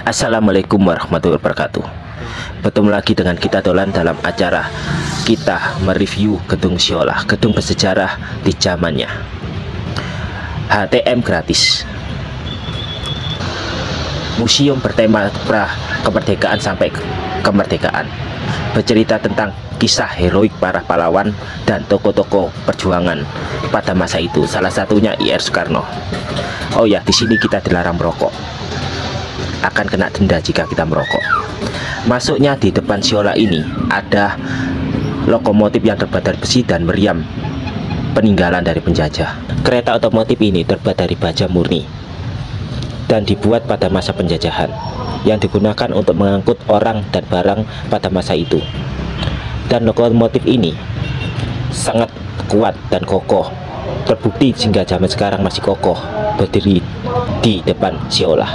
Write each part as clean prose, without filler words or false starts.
Assalamualaikum warahmatullahi wabarakatuh. Bertemu lagi dengan kita Dolan dalam acara kita mereview gedung Siola, gedung bersejarah di zamannya. HTM gratis. Museum bertema pra kemerdekaan sampai kemerdekaan, bercerita tentang kisah heroik para pahlawan dan tokoh-tokoh perjuangan pada masa itu, salah satunya IR Soekarno. Oh ya, di sini kita dilarang merokok, akan kena denda jika kita merokok. Masuknya di depan Siola ini ada lokomotif yang terbuat dari besi dan meriam peninggalan dari penjajah. Kereta otomotif ini terbuat dari baja murni dan dibuat pada masa penjajahan, yang digunakan untuk mengangkut orang dan barang pada masa itu. Dan lokomotif ini sangat kuat dan kokoh, terbukti hingga zaman sekarang masih kokoh berdiri di depan Siola.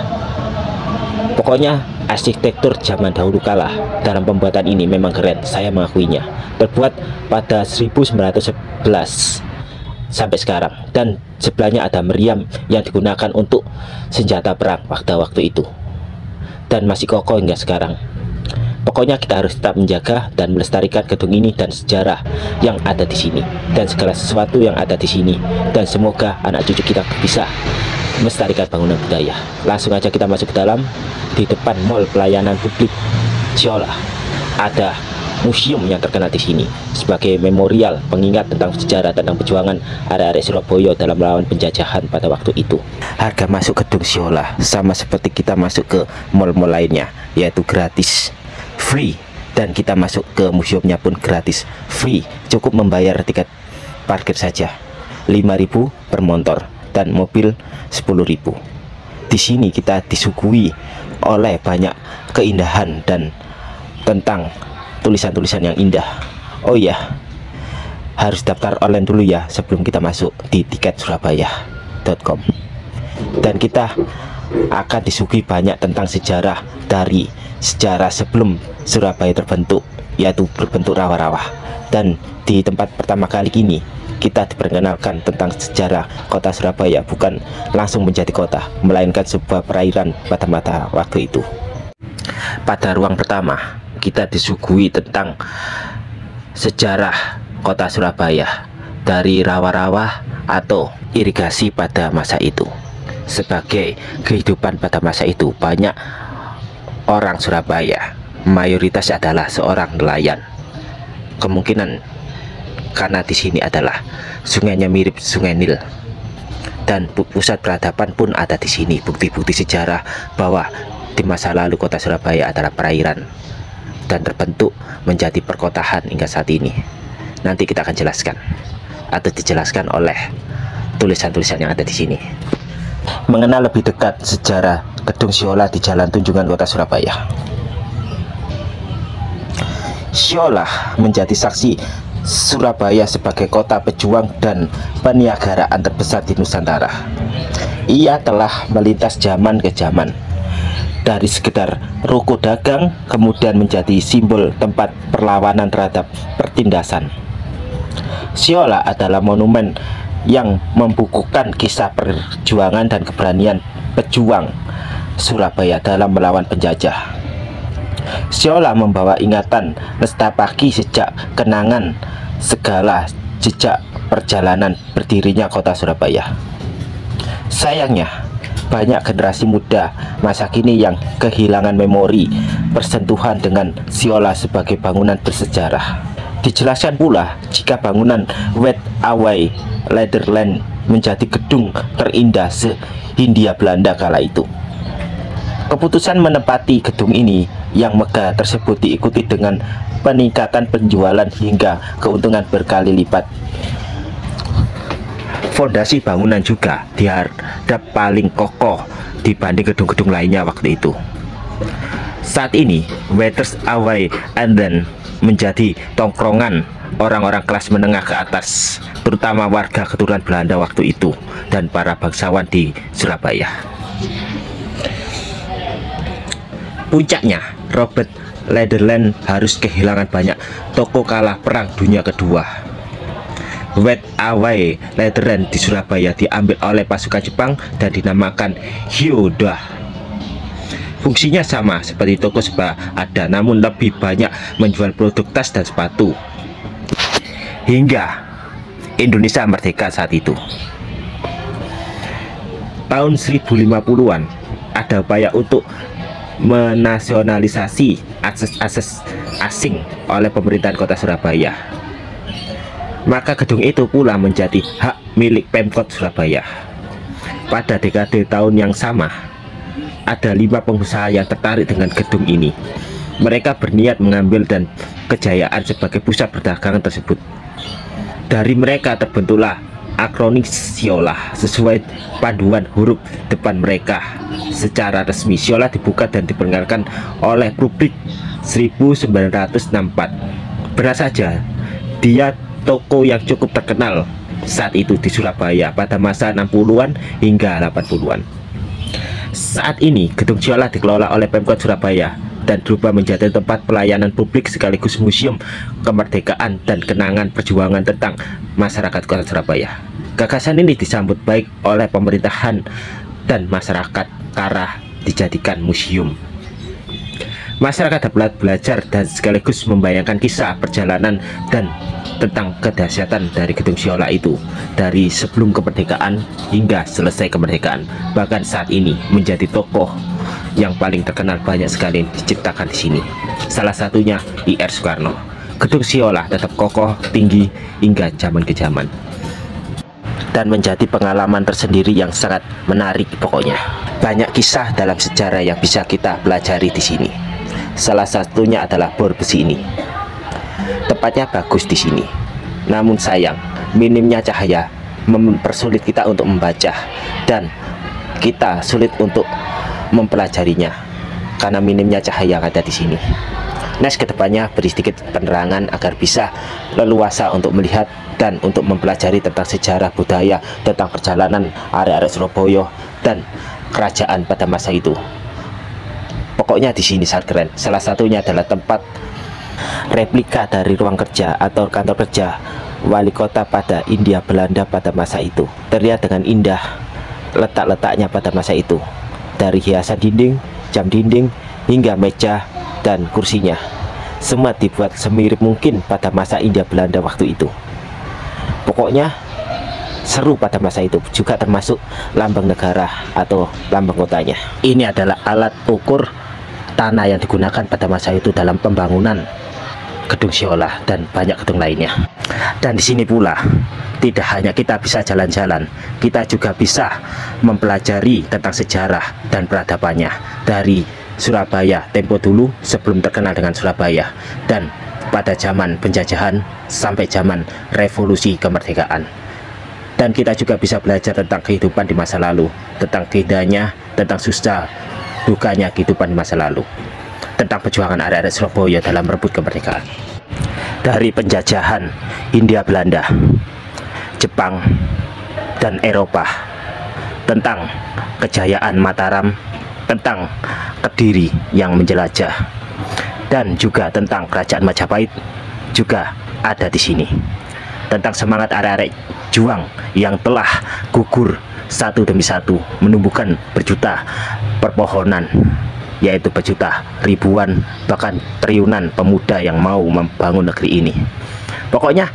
Pokoknya arsitektur zaman dahulu kala dalam pembuatan ini memang keren, saya mengakuinya. Terbuat pada 1911 sampai sekarang, dan sebelahnya ada meriam yang digunakan untuk senjata perang pada waktu itu, dan masih kokoh hingga sekarang. Pokoknya kita harus tetap menjaga dan melestarikan gedung ini dan sejarah yang ada di sini dan segala sesuatu yang ada di sini, dan semoga anak cucu kita bisa melestarikan bangunan budaya. Langsung aja kita masuk ke dalam. Di depan Mall Pelayanan Publik Siola ada museum yang terkenal di sini sebagai memorial pengingat tentang sejarah tentang perjuangan arek-arek Surabaya dalam melawan penjajahan pada waktu itu. Harga masuk gedung Siola sama seperti kita masuk ke mall-mall lainnya, yaitu gratis, free, dan kita masuk ke museumnya pun gratis, free. Cukup membayar tiket parkir saja 5.000 per motor dan mobil 10.000. Di sini kita disuguhi oleh banyak keindahan dan tentang tulisan-tulisan yang indah. Oh ya, harus daftar online dulu ya sebelum kita masuk di tiketsurabaya.com. Dan kita akan disuguhi banyak tentang sejarah, dari sejarah sebelum Surabaya terbentuk, yaitu berbentuk rawa-rawa. Dan di tempat pertama kali ini kita diperkenalkan tentang sejarah kota Surabaya, bukan langsung menjadi kota, melainkan sebuah perairan pada masa waktu itu. Pada ruang pertama kita disuguhi tentang sejarah kota Surabaya, dari rawa-rawa atau irigasi pada masa itu. Sebagai kehidupan pada masa itu, banyak orang Surabaya mayoritas adalah seorang nelayan. Kemungkinan karena di sini adalah sungainya mirip Sungai Nil, dan pusat peradaban pun ada di sini. Bukti-bukti sejarah bahwa di masa lalu kota Surabaya adalah perairan dan terbentuk menjadi perkotaan hingga saat ini. Nanti kita akan jelaskan atau dijelaskan oleh tulisan-tulisan yang ada di sini. Mengenal lebih dekat sejarah gedung Siola di Jalan Tunjungan Kota Surabaya. Siola menjadi saksi Surabaya sebagai kota pejuang dan peniagaraan terbesar di Nusantara. Ia telah melintas zaman ke zaman, dari sekedar ruko dagang kemudian menjadi simbol tempat perlawanan terhadap pertindasan. Siola adalah monumen yang membukukan kisah perjuangan dan keberanian pejuang Surabaya dalam melawan penjajah. Siola membawa ingatan nestapaki sejak kenangan segala jejak perjalanan berdirinya kota Surabaya. Sayangnya, banyak generasi muda masa kini yang kehilangan memori persentuhan dengan Siola sebagai bangunan bersejarah. Dijelaskan pula jika bangunan Wet Away Lederland menjadi gedung terindah se-Hindia Belanda kala itu. Keputusan menempati gedung ini yang megah tersebut diikuti dengan peningkatan penjualan hingga keuntungan berkali lipat. Fondasi bangunan juga dihadap paling kokoh dibanding gedung-gedung lainnya waktu itu. Saat ini Waiters Away and then menjadi tongkrongan orang-orang kelas menengah ke atas, terutama warga keturunan Belanda waktu itu dan para bangsawan di Surabaya. Puncaknya, Robert Lederland harus kehilangan banyak toko kalah Perang Dunia Kedua. Wet Away Lederland di Surabaya diambil oleh pasukan Jepang dan dinamakan Hyoda. Fungsinya sama seperti toko sebelah ada, namun lebih banyak menjual produk tas dan sepatu. Hingga Indonesia merdeka saat itu, tahun 1050-an, ada upaya untuk menasionalisasi akses asing oleh pemerintahan kota Surabaya. Maka gedung itu pula menjadi hak milik Pemkot Surabaya. Pada dekade tahun yang sama, ada 5 pengusaha yang tertarik dengan gedung ini. Mereka berniat mengambil dan kejayaan sebagai pusat perdagangan tersebut. Dari mereka terbentuklah akronim Siola sesuai panduan huruf depan mereka. Secara resmi Siola dibuka dan diperkenalkan oleh publik 1964. Benar saja, dia toko yang cukup terkenal saat itu di Surabaya pada masa 60-an hingga 80-an. Saat ini gedung Siola dikelola oleh Pemkot Surabaya dan berubah menjadi tempat pelayanan publik sekaligus museum kemerdekaan dan kenangan perjuangan tentang masyarakat kota Surabaya. Gagasan ini disambut baik oleh pemerintahan dan masyarakat karena dijadikan museum. Masyarakat dapat belajar dan sekaligus membayangkan kisah perjalanan dan tentang kedahsyatan dari gedung Siola itu dari sebelum kemerdekaan hingga selesai kemerdekaan. Bahkan saat ini menjadi tokoh yang paling terkenal, banyak sekali diciptakan di sini. Salah satunya IR Soekarno. Gedung Siola tetap kokoh tinggi hingga zaman ke zaman dan menjadi pengalaman tersendiri yang sangat menarik. Pokoknya banyak kisah dalam sejarah yang bisa kita pelajari di sini. Salah satunya adalah bor besi ini. Tempatnya bagus di sini, namun sayang minimnya cahaya mempersulit kita untuk membaca dan kita sulit untuk mempelajarinya karena minimnya cahaya yang ada di sini. Next, kedepannya beri sedikit penerangan agar bisa leluasa untuk melihat dan untuk mempelajari tentang sejarah budaya, tentang perjalanan area-area Surabaya dan kerajaan pada masa itu. Pokoknya di sini sangat keren. Salah satunya adalah tempat replika dari ruang kerja atau kantor kerja wali kota pada Hindia Belanda pada masa itu. Terlihat dengan indah letak-letaknya pada masa itu, dari hiasan dinding, jam dinding, hingga meja dan kursinya. Semua dibuat semirip mungkin pada masa Hindia Belanda waktu itu. Pokoknya seru pada masa itu, juga termasuk lambang negara atau lambang kotanya. Ini adalah alat ukur tanah yang digunakan pada masa itu dalam pembangunan gedung Siola dan banyak gedung lainnya. Dan di sini pula tidak hanya kita bisa jalan-jalan, kita juga bisa mempelajari tentang sejarah dan peradabannya dari Surabaya tempo dulu sebelum terkenal dengan Surabaya, dan pada zaman penjajahan sampai zaman revolusi kemerdekaan. Dan kita juga bisa belajar tentang kehidupan di masa lalu, tentang keindahannya, tentang susah dukanya kehidupan di masa lalu, tentang perjuangan area-area Surabaya dalam merebut kemerdekaan dari penjajahan Hindia Belanda, Jepang, dan Eropa, tentang kejayaan Mataram, tentang Kediri yang menjelajah, dan juga tentang kerajaan Majapahit juga ada di sini, tentang semangat arek-arek juang yang telah gugur satu demi satu menumbuhkan berjuta perpohonan, yaitu berjuta, ribuan, bahkan triliunan pemuda yang mau membangun negeri ini. Pokoknya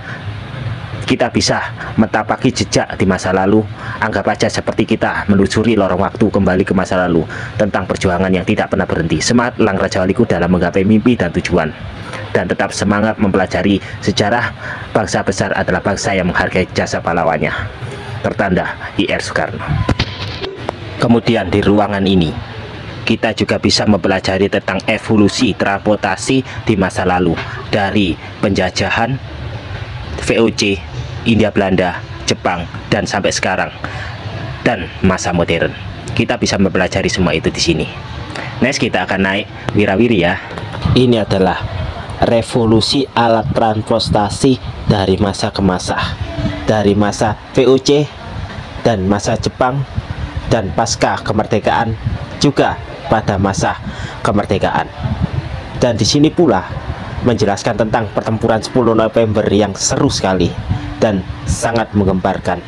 kita bisa mentapaki jejak di masa lalu. Anggap aja seperti kita menelusuri lorong waktu kembali ke masa lalu, tentang perjuangan yang tidak pernah berhenti. Semangat Lang Raja Waliku dalam menggapai mimpi dan tujuan, dan tetap semangat mempelajari sejarah. Bangsa besar adalah bangsa yang menghargai jasa pahlawannya. Tertanda IR Soekarno. Kemudian di ruangan ini kita juga bisa mempelajari tentang evolusi transportasi di masa lalu, dari penjajahan, VOC, Hindia Belanda, Jepang, dan sampai sekarang, dan masa modern. Kita bisa mempelajari semua itu di sini. Next, kita akan naik wirawiri ya. Ini adalah revolusi alat transportasi dari masa ke masa, dari masa VOC dan masa Jepang, dan pasca kemerdekaan juga pada masa kemerdekaan. Dan di sini pula menjelaskan tentang pertempuran 10 November yang seru sekali dan sangat menggemparkan.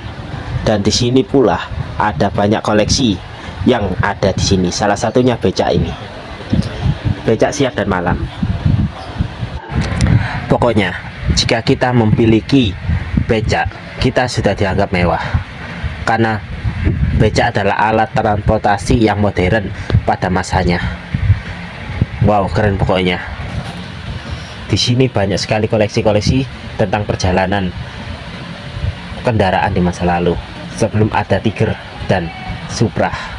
Dan di sini pula ada banyak koleksi yang ada di sini. Salah satunya becak ini, becak siang dan malam. Pokoknya jika kita memiliki becak, kita sudah dianggap mewah, karena becak adalah alat transportasi yang modern pada masanya. Wow, keren pokoknya. Di sini banyak sekali koleksi-koleksi tentang perjalanan kendaraan di masa lalu, sebelum ada Tiger dan Supra.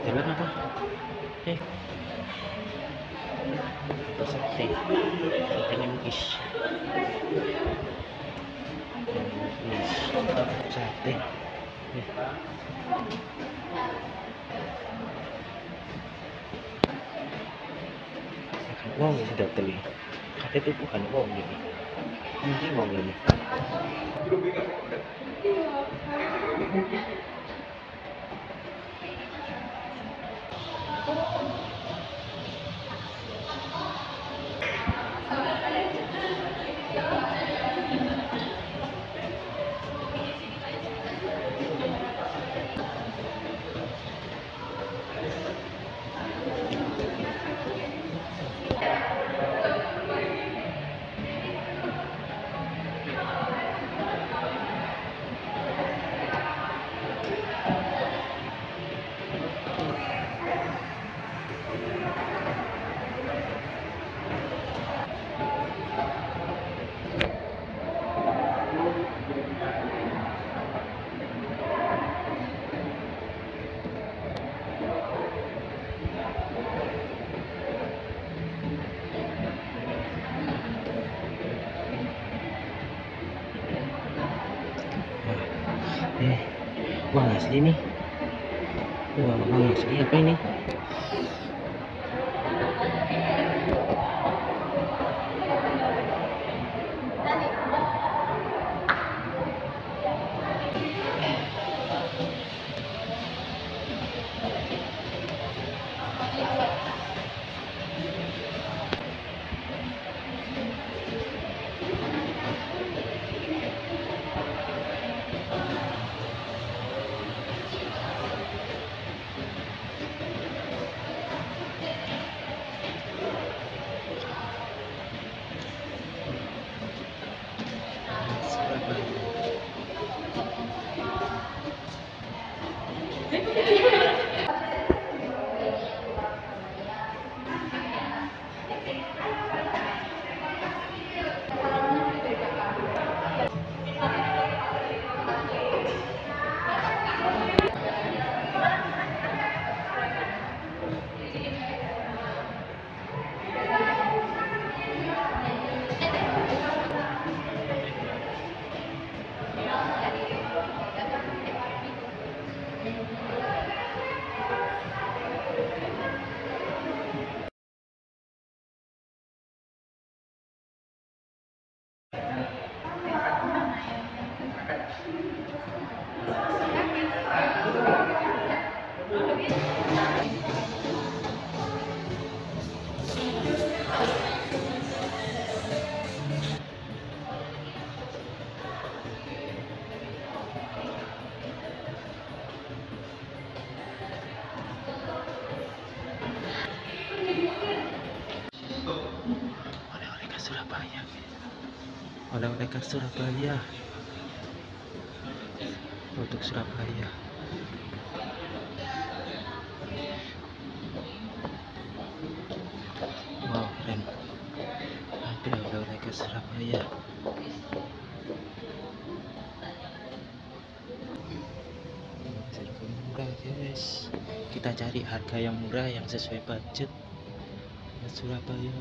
Jalan apa? Sate, satenya mukis. Sate. Wong sudah teli. Kata itu bukan wong ini. Ini wong ini. Uang asli nih. Uang asli apa ini? Oleh-oleh khas Surabaya. oleh-oleh khas Surabaya untuk Surabaya. Wow, keren. Ada oleh-oleh khas Surabaya. Harga murah guys, kita cari harga yang murah yang sesuai budget ya, Surabaya.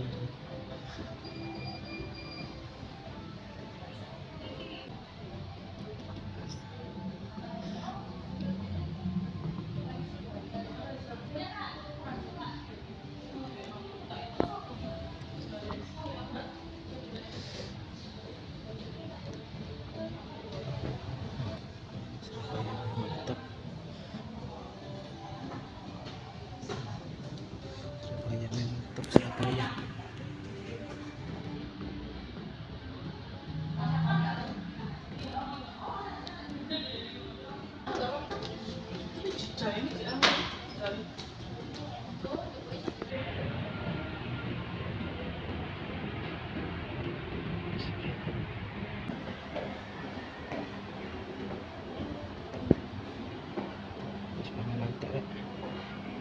Surabaya mantap. Surabaya mantap, Surabaya.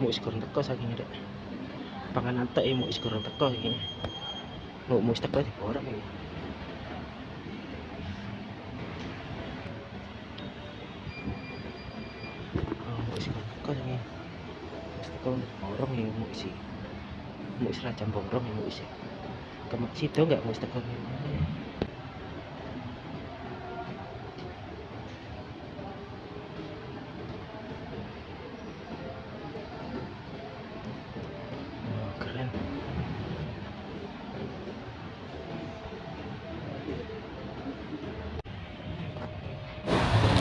Mau kurang teko saking ada panganan tak mau kurang teko ini mau teko di orang ini. Mau kurang teko saking teko orang ini mau serajam borong yang mau isi kemak situ nggak mau teko ini. Keren.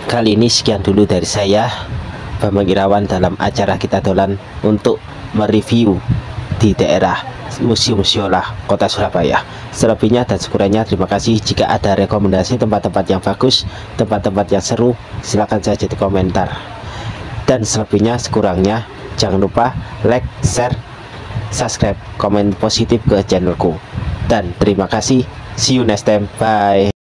Kali ini sekian dulu dari saya, Bambang Irawan, dalam acara Kita Dolan untuk mereview di daerah Museum Siola Kota Surabaya. Selebihnya dan sekurangnya terima kasih. Jika ada rekomendasi tempat-tempat yang bagus, tempat-tempat yang seru, silahkan saja di komentar. Dan selebihnya sekurangnya jangan lupa like, share, subscribe, komen positif ke channelku. Dan terima kasih. See you next time. Bye.